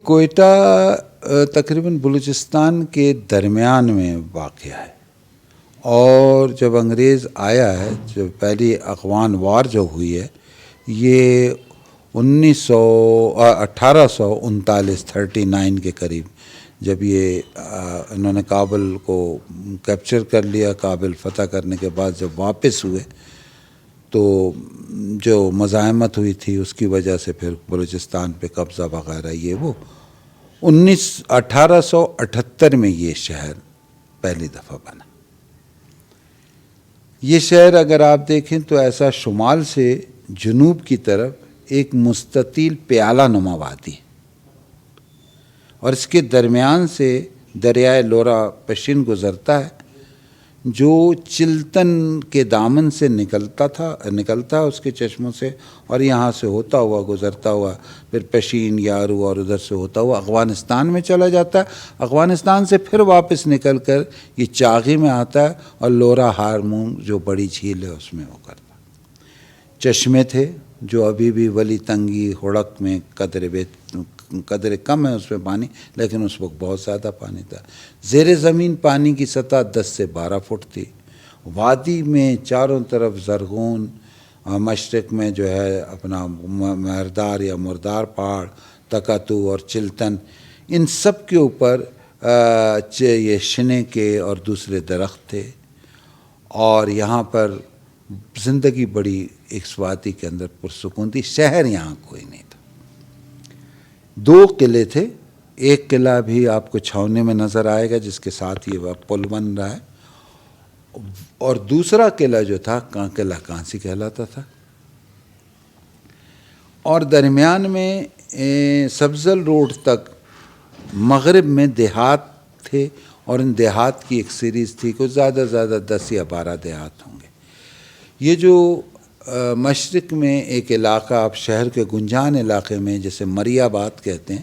کوئٹہ تقریباً بلوچستان کے درمیان میں واقع ہے، اور جب انگریز آیا ہے، جو پہلی افغان وار جو ہوئی ہے یہ 1839 کے قریب، جب یہ انہوں نے کابل کو کیپچر کر لیا، کابل فتح کرنے کے بعد جب واپس ہوئے تو جو مزاحمت ہوئی تھی اس کی وجہ سے پھر بلوچستان پہ قبضہ وغیرہ یہ وہ 1878 میں یہ شہر پہلی دفعہ بنا۔ یہ شہر اگر آپ دیکھیں تو ایسا شمال سے جنوب کی طرف ایک مستطیل پیالہ نما وادی ہے، اور اس کے درمیان سے دریائے لورا پشین گزرتا ہے جو چلتن کے دامن سے نکلتا اس کے چشموں سے، اور یہاں سے ہوتا ہوا گزرتا ہوا پھر پشین، یارو اور ادھر سے ہوتا ہوا افغانستان میں چلا جاتا ہے۔ افغانستان سے پھر واپس نکل کر یہ چاغی میں آتا ہے اور لورا ہارمون جو بڑی جھیل ہے اس میں وہ کرتا۔ چشمے تھے جو ابھی بھی ولی تنگی ہڑک میں قدر کم ہے اس میں پانی، لیکن اس وقت بہت زیادہ پانی تھا۔ زیر زمین پانی کی سطح 10 سے 12 فٹ تھی۔ وادی میں چاروں طرف زرغون، مشرق میں جو ہے اپنا مردار یا مردار پہاڑ، تکاتو اور چلتن، ان سب کے اوپر یہ شنے کے اور دوسرے درخت تھے، اور یہاں پر زندگی بڑی اس وادی کے اندر پرسکون تھی۔ شہر یہاں کوئی نہیں تھا۔ 2 قلعے تھے، ایک قلعہ بھی آپ کو چھاونے میں نظر آئے گا جس کے ساتھ یہ پل بن رہا ہے، اور دوسرا قلعہ جو تھا قلعہ کانسی کہلاتا تھا، اور درمیان میں سبزل روڈ تک مغرب میں دیہات تھے، اور ان دیہات کی ایک سیریز تھی، کچھ زیادہ 10 یا 12 دیہات ہوں گے۔ یہ جو مشرق میں ایک علاقہ آپ شہر کے گنجان علاقے میں جسے مری آباد کہتے ہیں،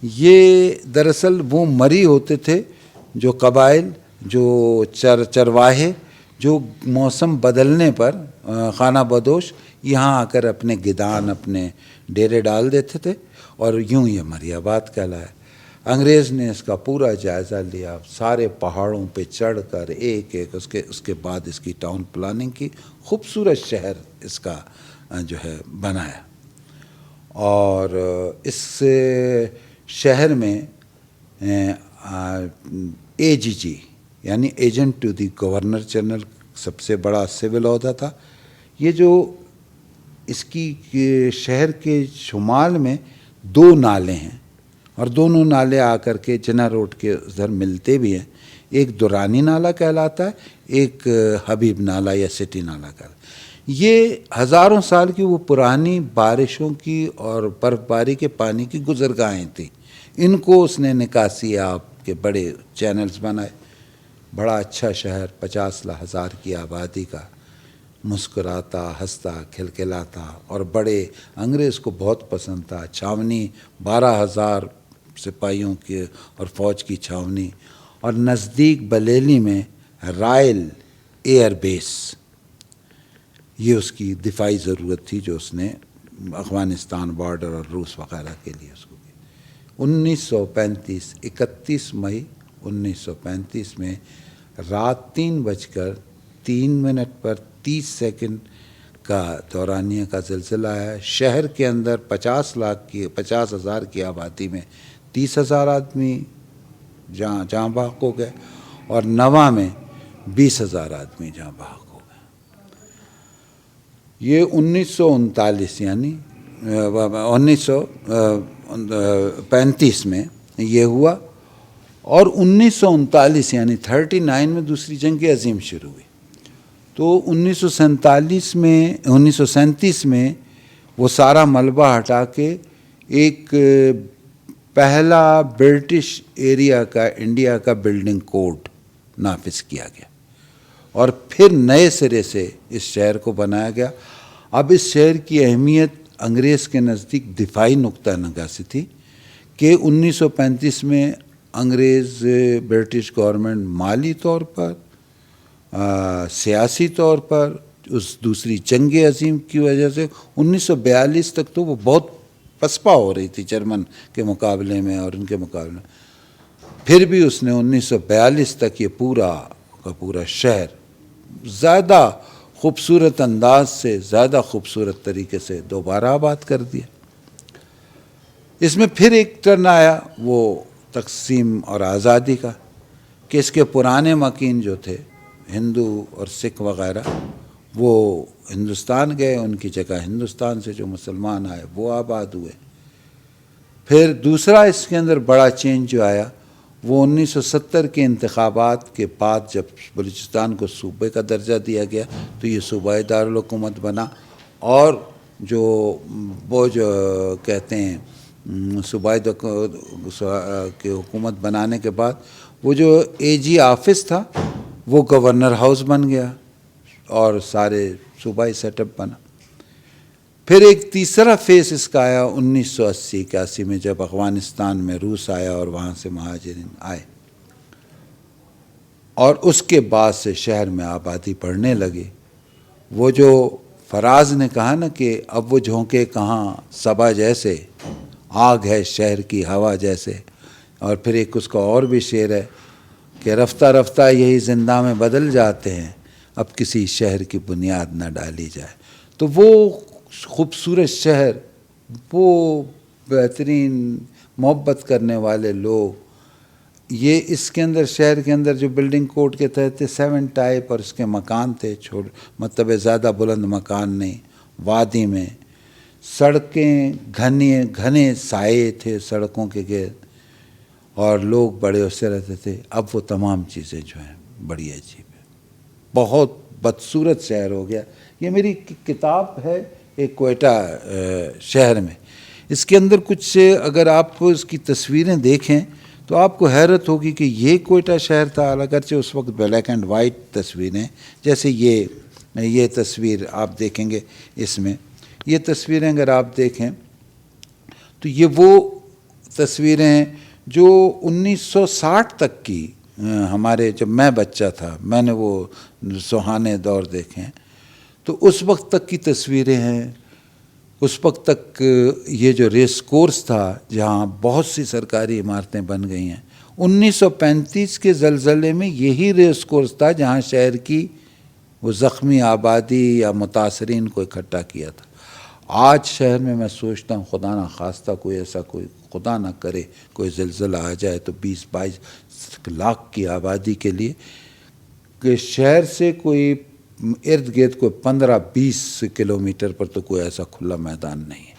یہ دراصل وہ مری ہوتے تھے جو قبائل، جو چرواہے، جو موسم بدلنے پر خانہ بدوش یہاں آ کر اپنے گدان، اپنے ڈیرے ڈال دیتے تھے، اور یوں یہ مری آباد کہلایا۔ انگریز نے اس کا پورا جائزہ لیا، سارے پہاڑوں پہ چڑھ کر ایک اس کے بعد اس کی ٹاؤن پلاننگ کی، خوبصورت شہر اس کا جو ہے بنایا، اور اس شہر میں AGG یعنی agent to the governor general سب سے بڑا سول عہدہ تھا۔ یہ جو اس کی شہر کے شمال میں 2 نالے ہیں، اور دونوں نالے آ کر کے جنا روڈ کے ادھر ملتے بھی ہیں۔ ایک دورانی نالہ کہلاتا ہے، ایک حبیب نالہ یا سٹی نالہ کہلاتا ہے۔ یہ ہزاروں سال کی وہ پرانی بارشوں کی اور برف باری کے پانی کی گزرگاہیں تھیں، ان کو اس نے نکاسی آب کے بڑے چینلز بنائے۔ بڑا اچھا شہر، 50,000 کی آبادی کا، مسکراتا، ہنستا، کھلکھلاتا، اور بڑے انگریز کو بہت پسند تھا۔ چھاونی 12,000 سپاہیوں کے اور فوج کی چھاونی، اور نزدیک بلیلی میں رائل ایئر بیس، یہ اس کی دفاعی ضرورت تھی جو اس نے افغانستان بارڈر اور روس وغیرہ کے لیے اس کو کی۔ 31 مئی 1935 میں رات 3:03 پر 30 کا دورانیہ کا زلزلہ آیا۔ شہر کے اندر 50,000 کی آبادی میں 30,000 آدمی جہاں بحق ہو گئے، اور نوا میں 20,000 آدمی جہاں بحق ہو گئے۔ یہ 1939 یعنی 1935 میں یہ ہوا، اور 1939 یعنی 39 میں دوسری جنگ عظیم شروع ہوئی۔ تو 1937 میں وہ سارا ملبہ ہٹا کے ایک پہلا برٹش ایریا کا انڈیا کا بلڈنگ کوڈ نافذ کیا گیا، اور پھر نئے سرے سے اس شہر کو بنایا گیا۔ اب اس شہر کی اہمیت انگریز کے نزدیک دفاعی نقطہ نگاہ سے تھی کہ 1935 میں انگریز برٹش گورنمنٹ مالی طور پر، سیاسی طور پر، اس دوسری جنگ عظیم کی وجہ سے 1942 تک تو وہ بہت پسپا ہو رہی تھی جرمن کے مقابلے میں اور ان کے مقابلے میں، پھر بھی اس نے 1942 تک یہ پورا کا پورا شہر زیادہ خوبصورت انداز سے، زیادہ خوبصورت طریقے سے دوبارہ آباد کر دیا۔ اس میں پھر ایک ٹرن آیا وہ تقسیم اور آزادی کا، کہ اس کے پرانے مکین جو تھے ہندو اور سکھ وغیرہ وہ ہندوستان گئے، ان کی جگہ ہندوستان سے جو مسلمان آئے وہ آباد ہوئے۔ پھر دوسرا اس کے اندر بڑا چینج جو آیا وہ 1970 کے انتخابات کے بعد جب بلوچستان کو صوبے کا درجہ دیا گیا تو یہ صوبائی دارالحکومت بنا، اور وہ جو کہتے ہیں صوبائی کی حکومت بنانے کے بعد وہ جو اے جی آفس تھا وہ گورنر ہاؤس بن گیا اور سارے صوبائی سیٹ اپ بنا۔ پھر ایک تیسرا فیس اس کا آیا 1980-81 میں جب افغانستان میں روس آیا اور وہاں سے مہاجرین آئے، اور اس کے بعد سے شہر میں آبادی بڑھنے لگی۔ وہ جو فراز نے کہا نا کہ اب وہ جھونکے کہاں صبا جیسے، آگ ہے شہر کی ہوا جیسے، اور پھر ایک اس کا اور بھی شعر ہے کہ رفتہ رفتہ یہی زندہ میں بدل جاتے ہیں، اب کسی شہر کی بنیاد نہ ڈالی جائے۔ تو وہ خوبصورت شہر، وہ بہترین محبت کرنے والے لوگ، یہ اس کے اندر شہر کے اندر جو بلڈنگ کوڈ کے تحت 7 ٹائپ اور اس کے مکان تھے، مطلب زیادہ بلند مکان نہیں، وادی میں سڑکیں گھنے سائے تھے سڑکوں کے گرد، اور لوگ بڑے اس سے رہتے تھے۔ اب وہ تمام چیزیں جو ہیں بڑی عجیب ہے، بہت بدصورت شہر ہو گیا۔ یہ میری کتاب ہے ایک کوئٹہ شہر میں، اس کے اندر کچھ اگر آپ اس کی تصویریں دیکھیں تو آپ کو حیرت ہوگی کہ یہ کوئٹہ شہر تھا، اگرچہ اس وقت بلیک اینڈ وائٹ تصویریں، جیسے یہ تصویر آپ دیکھیں گے، اس میں یہ تصویریں اگر آپ دیکھیں تو یہ وہ تصویریں ہیں جو 1960 تک کی، ہمارے جب میں بچہ تھا میں نے وہ سہانے دور دیکھے ہیں، تو اس وقت تک کی تصویریں ہیں۔ اس وقت تک یہ جو ریس کورس تھا جہاں بہت سی سرکاری عمارتیں بن گئی ہیں، 1935 کے زلزلے میں یہی ریس کورس تھا جہاں شہر کی وہ زخمی آبادی یا متاثرین کو اکٹھا کیا تھا۔ آج شہر میں سوچتا ہوں خدا نہ خواستہ کوئی ایسا کوئی خدا نہ کرے کوئی زلزلہ آ جائے تو 20-22 لاکھ کی آبادی کے لیے کہ شہر سے کوئی ارد گرد کوئی 15-20 کلومیٹر پر تو کوئی ایسا کھلا میدان نہیں ہے۔